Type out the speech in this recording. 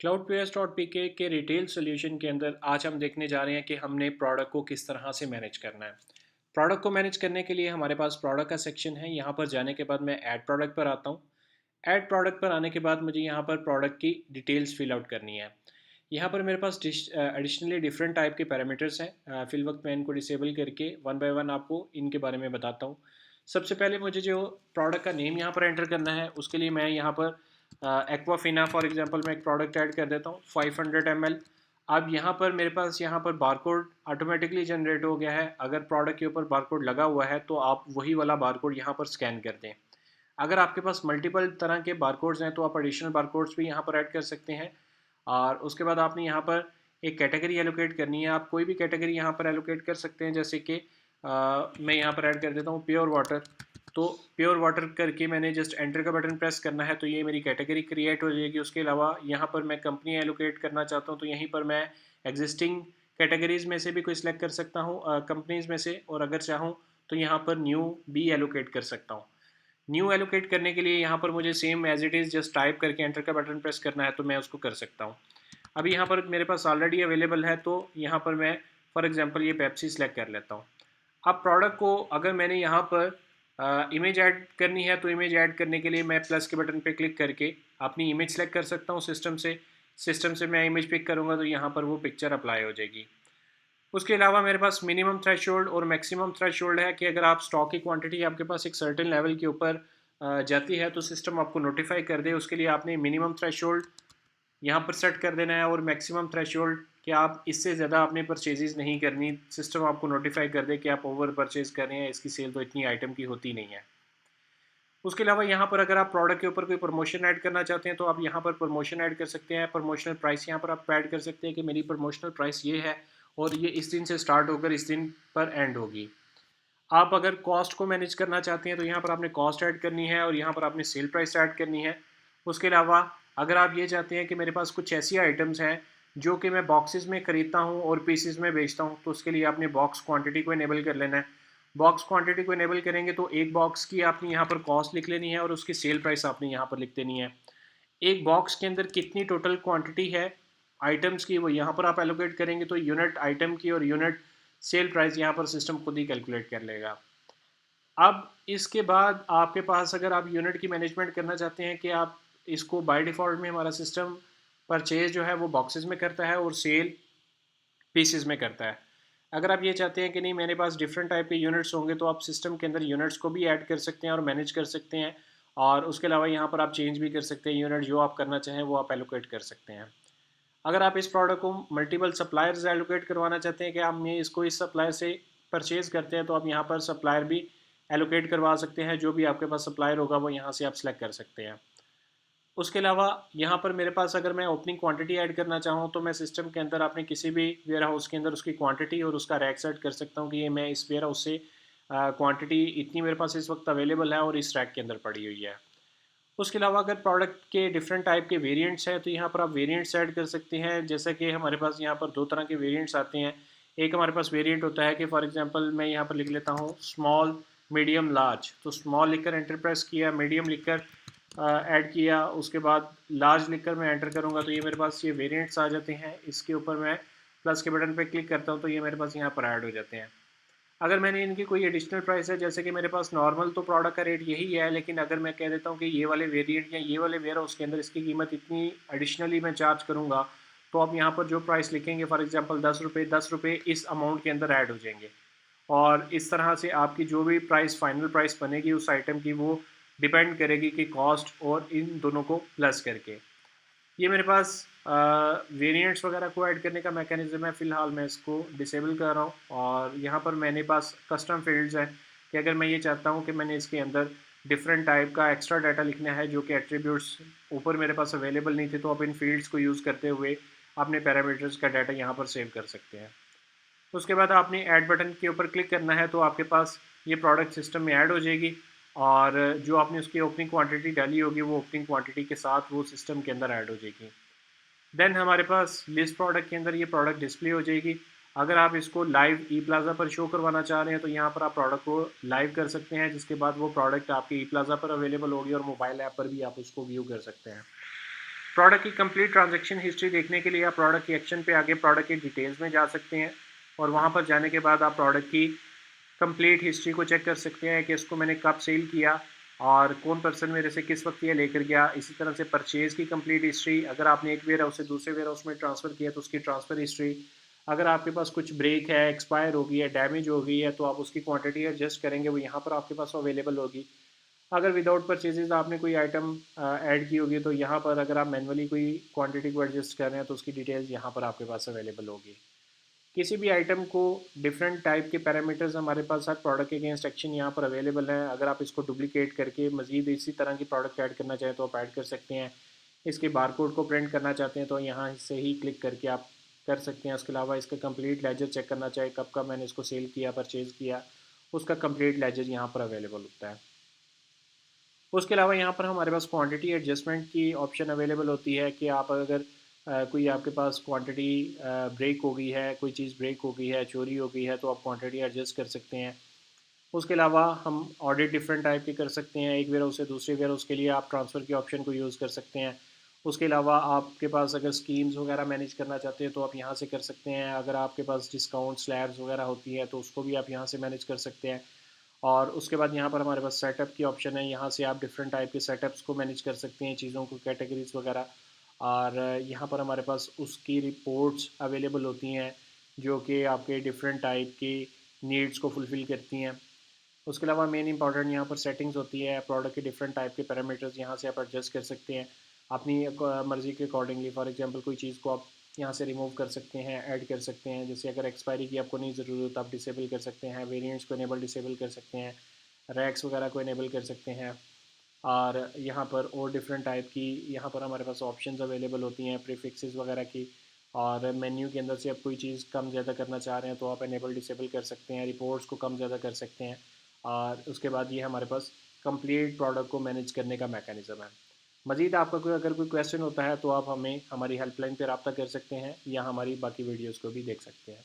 cloudps.pk के retail solution के अंदर आज हम देखने जा रहे हैं कि हमने प्रोडक्ट को किस तरह से मैनेज करना है। प्रोडक्ट को मैनेज करने के लिए हमारे पास प्रोडक्ट का सेक्शन है। यहाँ पर जाने के बाद मैं ऐड प्रोडक्ट पर आता हूँ। ऐड प्रोडक्ट पर आने के बाद मुझे यहाँ पर प्रोडक्ट की डिटेल्स फिल आउट करनी है। यहाँ पर मेरे पास एडिशनली डिफरेंट टाइप के पैरामीटर्स हैं। फिल वक्त मैं इनको डिसेबल करके वन बाय वन आपको इनके बारे में बताता हूँ। सबसे पहले मुझे जो प्रोडक्ट का नेम यहाँ पर एंटर करना है उसके लिए मैं यहाँ पर एक्वाफिना फॉर एग्जांपल मैं एक प्रोडक्ट ऐड कर देता हूँ 500 ml। अब यहाँ पर मेरे पास यहाँ पर बारकोड ऑटोमेटिकली जनरेट हो गया है। अगर प्रोडक्ट के ऊपर बारकोड लगा हुआ है तो आप वही वाला बारकोड यहाँ पर स्कैन कर दें। अगर आपके पास मल्टीपल तरह के बारकोड्स हैं तो आप एडिशनल बारकोड्स भी यहाँ पर ऐड कर सकते हैं। और उसके बाद आपने यहाँ पर एक कैटेगरी एलोकेट करनी है। आप कोई भी कैटेगरी यहाँ पर एलोकेट कर सकते हैं, जैसे कि मैं यहाँ पर ऐड कर देता हूँ प्योर वाटर। तो प्योर वाटर करके मैंने जस्ट एंटर का बटन प्रेस करना है तो ये मेरी कैटेगरी क्रिएट हो जाएगी। उसके अलावा यहाँ पर मैं कंपनी एलोकेट करना चाहता हूँ तो यहीं पर मैं एग्जिस्टिंग कैटेगरीज में से भी कोई सिलेक्ट कर सकता हूँ कंपनीज में से, और अगर चाहूँ तो यहाँ पर न्यू भी एलोकेट कर सकता हूँ। न्यू एलोकेट करने के लिए यहाँ पर मुझे same as it is just type करके एंटर का बटन प्रेस करना है तो मैं उसको कर सकता हूँ। अभी यहाँ पर मेरे पास ऑलरेडी अवेलेबल है तो यहाँ पर मैं फॉर एग्जांपल ये पेप्सी सेलेक्ट कर लेता हूँ। अब प्रोडक्ट को अगर मैंने यहाँ पर इमेज ऐड करनी है तो इमेज ऐड करने के लिए मैं प्लस के बटन पे क्लिक करके अपनी इमेज सेलेक्ट कर सकता हूँ सिस्टम से मैं इमेज पिक करूँगा तो यहाँ पर वो पिक्चर अप्लाई हो जाएगी। उसके अलावा मेरे पास मिनिमम थ्रेशोल्ड और मैक्सिमम थ्रेशोल्ड है कि अगर आप स्टॉक की क्वांटिटी आपके पास एक सर्टेन लेवल के ऊपर जाती है तो सिस्टम आपको नोटिफाई कर दे। उसके लिए आपने मिनिमम थ्रेशोल्ड यहाँ पर सेट कर देना है और मैक्सिमम थ्रेशोल्ड कि आप इससे ज़्यादा आपने परचेजेस नहीं करनी। सिस्टम आपको नोटिफाई कर दे कि आप ओवर परचेज कर रहे हैं, इसकी सेल तो इतनी आइटम की होती नहीं है। उसके अलावा यहाँ पर अगर आप प्रोडक्ट के ऊपर कोई प्रमोशन ऐड करना चाहते हैं तो आप यहाँ पर प्रमोशन ऐड कर सकते हैं। प्रमोशनल प्राइस यहाँ पर आप ऐड कर सकते हैं कि मेरी प्रमोशनल प्राइस ये है और ये इस दिन से स्टार्ट होकर इस दिन पर एंड होगी। आप अगर कॉस्ट को मैनेज करना चाहते हैं तो यहाँ पर आपने कॉस्ट ऐड करनी है और यहाँ पर आपने सेल प्राइस ऐड करनी है। उसके अलावा अगर आप ये चाहते हैं कि मेरे पास कुछ ऐसी आइटम्स हैं जो कि मैं बॉक्सेस में ख़रीदता हूँ और पीसेस में बेचता हूँ तो उसके लिए आपने बॉक्स क्वांटिटी को इनेबल कर लेना है। बॉक्स क्वांटिटी को इनेबल करेंगे तो एक बॉक्स की आपने यहाँ पर कॉस्ट लिख लेनी है और उसकी सेल प्राइस आपने यहाँ पर लिख देनी है। एक बॉक्स के अंदर कितनी टोटल क्वांटिटी है आइटम्स की वो यहाँ पर आप एलोकेट करेंगे तो यूनिट आइटम की और यूनिट सेल प्राइस यहाँ पर सिस्टम खुद ही कैलकुलेट कर लेगा। अब इसके बाद आपके पास अगर आप यूनिट की मैनेजमेंट करना चाहते हैं कि आप इसको बाय डिफ़ॉल्ट में हमारा सिस्टम परचेज जो है वो बॉक्सेस में करता है और सेल पीसेस में करता है। अगर आप ये चाहते हैं कि नहीं मेरे पास डिफरेंट टाइप के यूनिट्स होंगे तो आप सिस्टम के अंदर यूनिट्स को भी ऐड कर सकते हैं और मैनेज कर सकते हैं। और उसके अलावा यहाँ पर आप चेंज भी कर सकते हैं, यूनिट जो आप करना चाहें वो आप एलोकेट कर सकते हैं। अगर आप इस प्रोडक्ट को मल्टीपल सप्लायर्स एलोकेट करवाना चाहते हैं कि आप ये इसको इस सप्लायर से परचेज करते हैं तो आप यहाँ पर सप्लायर भी एलोकेट करवा सकते हैं। जो भी आपके पास सप्लायर होगा वो यहाँ से आप सेलेक्ट कर सकते हैं। उसके अलावा यहाँ पर मेरे पास अगर मैं ओपनिंग क्वांटिटी ऐड करना चाहूँ तो मैं सिस्टम के अंदर अपने किसी भी वेयर हाउस के अंदर उसकी क्वांटिटी और उसका रैक सेट कर सकता हूँ कि ये मैं इस वेयर हाउस से क्वांटिटी इतनी मेरे पास इस वक्त अवेलेबल है और इस रैक के अंदर पड़ी हुई है। उसके अलावा अगर प्रोडक्ट के डिफरेंट टाइप के वेरिएंट्स हैं तो यहाँ पर आप वेरिएंट्स ऐड कर सकते हैं। जैसा कि हमारे पास यहाँ पर दो तरह के वेरिएंट्स आते हैं। एक हमारे पास वेरिएंट होता है कि फॉर एग्जांपल मैं यहाँ पर लिख लेता हूँ स्मॉल मीडियम लार्ज। तो स्मॉल लिखकर एंटर प्रेस किया, मीडियम लिखकर ऐड किया, उसके बाद लार्ज लिखकर मैं एंटर करूँगा तो ये मेरे पास ये वेरिएंट्स आ जाते हैं। इसके ऊपर मैं प्लस के बटन पर क्लिक करता हूँ तो ये मेरे पास यहाँ पर ऐड हो जाते हैं। अगर मैंने इनकी कोई एडिशनल प्राइस है, जैसे कि मेरे पास नॉर्मल तो प्रोडक्ट का रेट यही है, लेकिन अगर मैं कह देता हूँ कि ये वाले वेरिएंट या ये वाले वेयर हाउस के अंदर इसकी कीमत इतनी एडिशनली मैं चार्ज करूँगा तो आप यहाँ पर जो प्राइस लिखेंगे फॉर एग्जांपल 10 रुपये इस अमाउंट के अंदर ऐड हो जाएंगे। और इस तरह से आपकी जो भी प्राइस फाइनल प्राइस बनेगी उस आइटम की वो डिपेंड करेगी कि कॉस्ट और इन दोनों को प्लस करके। ये मेरे पास वेरिएंट्स वगैरह को ऐड करने का मैकेनिज़्म है। फ़िलहाल मैं इसको डिसेबल कर रहा हूँ और यहाँ पर मैंने पास कस्टम फील्ड्स हैं कि अगर मैं ये चाहता हूँ कि मैंने इसके अंदर डिफरेंट टाइप का एक्स्ट्रा डाटा लिखना है जो कि एट्रीब्यूट्स ऊपर मेरे पास अवेलेबल नहीं थे, तो आप इन फील्ड्स को यूज़ करते हुए अपने पैरामीटर्स का डाटा यहाँ पर सेव कर सकते हैं। उसके बाद आपने ऐड बटन के ऊपर क्लिक करना है तो आपके पास ये प्रोडक्ट सिस्टम में ऐड हो जाएगी और जो आपने उसकी ओपनिंग क्वांटिटी डाली होगी वो ओपनिंग क्वांटिटी के साथ वो सिस्टम के अंदर ऐड हो जाएगी। देन हमारे पास लिस्ट प्रोडक्ट के अंदर ये प्रोडक्ट डिस्प्ले हो जाएगी। अगर आप इसको लाइव ई प्लाज़ा पर शो करवाना चाह रहे हैं तो यहाँ पर आप प्रोडक्ट को लाइव कर सकते हैं, जिसके बाद वो प्रोडक्ट आपके ई प्लाज़ा पर अवेलेबल होगी और मोबाइल ऐप पर भी आप उसको व्यू कर सकते हैं। प्रोडक्ट की कंप्लीट ट्रांजैक्शन हिस्ट्री देखने के लिए आप प्रोडक्ट के एक्शन पे आगे प्रोडक्ट के डिटेल्स में जा सकते हैं और वहाँ पर जाने के बाद आप प्रोडक्ट की कंप्लीट हिस्ट्री को चेक कर सकते हैं कि इसको मैंने कब सेल किया और कौन पर्सन मेरे से किस वक्त ये लेकर गया। इसी तरह से परचेज़ की कंप्लीट हिस्ट्री, अगर आपने एक वेयर हाउस से दूसरे वेयर हाउस में ट्रांसफ़र किया तो उसकी ट्रांसफ़र हिस्ट्री, अगर आपके पास कुछ ब्रेक है, एक्सपायर हो गई है, डैमेज हो गई है तो आप उसकी क्वांटिटी एडजस्ट करेंगे, वो यहाँ पर आपके पास अवेलेबल होगी। अगर विदाउट परचेजेज आपने कोई आइटम ऐड की होगी तो यहाँ पर अगर आप मैनुअली कोई क्वांटिटी को एडजस्ट कर रहे हैं तो उसकी डिटेल्स यहाँ पर आपके पास अवेलेबल होगी। किसी भी आइटम को डिफरेंट टाइप के पैरामीटर्स हमारे पास हर प्रोडक्ट के अगेंस्ट एक्शन यहाँ पर अवेलेबल है। अगर आप इसको डुप्लीकेट करके मज़ीद इसी तरह की प्रोडक्ट ऐड करना चाहें तो आप ऐड कर सकते हैं। इसके बारकोड को प्रिंट करना चाहते हैं तो यहाँ से ही क्लिक करके आप कर सकते हैं। उसके अलावा इसका कंप्लीट लेजर चेक करना चाहे कब कब मैंने इसको सेल किया, परचेज़ किया, उसका कंप्लीट लेजर यहाँ पर अवेलेबल होता है। उसके अलावा यहाँ पर हमारे पास क्वांटिटी एडजस्टमेंट की ऑप्शन अवेलेबल होती है कि आप अगर कोई आपके पास क्वांटिटी ब्रेक हो गई है, कोई चीज़ ब्रेक हो गई है, चोरी हो गई है तो आप क्वांटिटी एडजस्ट कर सकते हैं। उसके अलावा हम ऑडिट डिफरेंट टाइप के कर सकते हैं। एक वेयर हाउस से दूसरे वेयर हाउस के लिए आप ट्रांसफ़र के ऑप्शन को यूज़ कर सकते हैं। उसके अलावा आपके पास अगर स्कीम्स वगैरह मैनेज करना चाहते हैं तो आप यहाँ से कर सकते हैं। अगर आपके पास डिस्काउंट स्लैब्स वगैरह होती है तो उसको भी आप यहाँ से मैनेज कर सकते हैं। और उसके बाद यहाँ पर हमारे पास सेटअप की ऑप्शन है, यहाँ से आप डिफरेंट टाइप के सेटअप्स को मैनेज कर सकते हैं, चीज़ों को कैटेगरीज वगैरह। और यहाँ पर हमारे पास उसकी रिपोर्ट्स अवेलेबल होती हैं जो कि आपके डिफरेंट टाइप की नीड्स को फुलफ़िल करती हैं। उसके अलावा मेन इंपॉर्टेंट यहाँ पर सेटिंग्स होती है, प्रोडक्ट के डिफरेंट टाइप के पैरामीटर्स यहाँ से आप एडजस्ट कर सकते हैं अपनी मर्ज़ी के अकॉर्डिंगली। फॉर एग्जांपल कोई चीज़ को आप यहाँ से रिमूव कर सकते हैं, ऐड कर सकते हैं। जैसे अगर एक्सपायरी की आपको नहीं ज़रूरत आप डिसेबल कर सकते हैं, वेरिएंट्स को इनेबल डिसेबल कर सकते हैं, रैक्स वगैरह को इनेबल कर सकते हैं। और यहाँ पर और डिफरेंट टाइप की यहाँ पर हमारे पास ऑप्शंस अवेलेबल होती हैं प्रीफिक्सेस वगैरह की। और मेन्यू के अंदर से आप कोई चीज़ कम ज़्यादा करना चाह रहे हैं तो आप इनेबल डिसेबल कर सकते हैं, रिपोर्ट्स को कम ज़्यादा कर सकते हैं। और उसके बाद ये हमारे पास कंप्लीट प्रोडक्ट को मैनेज करने का मैकेनिज़्म है। मज़ीद आपका कोई अगर कोई क्वेश्चन होता है तो आप हमें हमारी हेल्पलाइन पर रब्ता कर सकते हैं या हमारी बाकी वीडियोज़ को भी देख सकते हैं।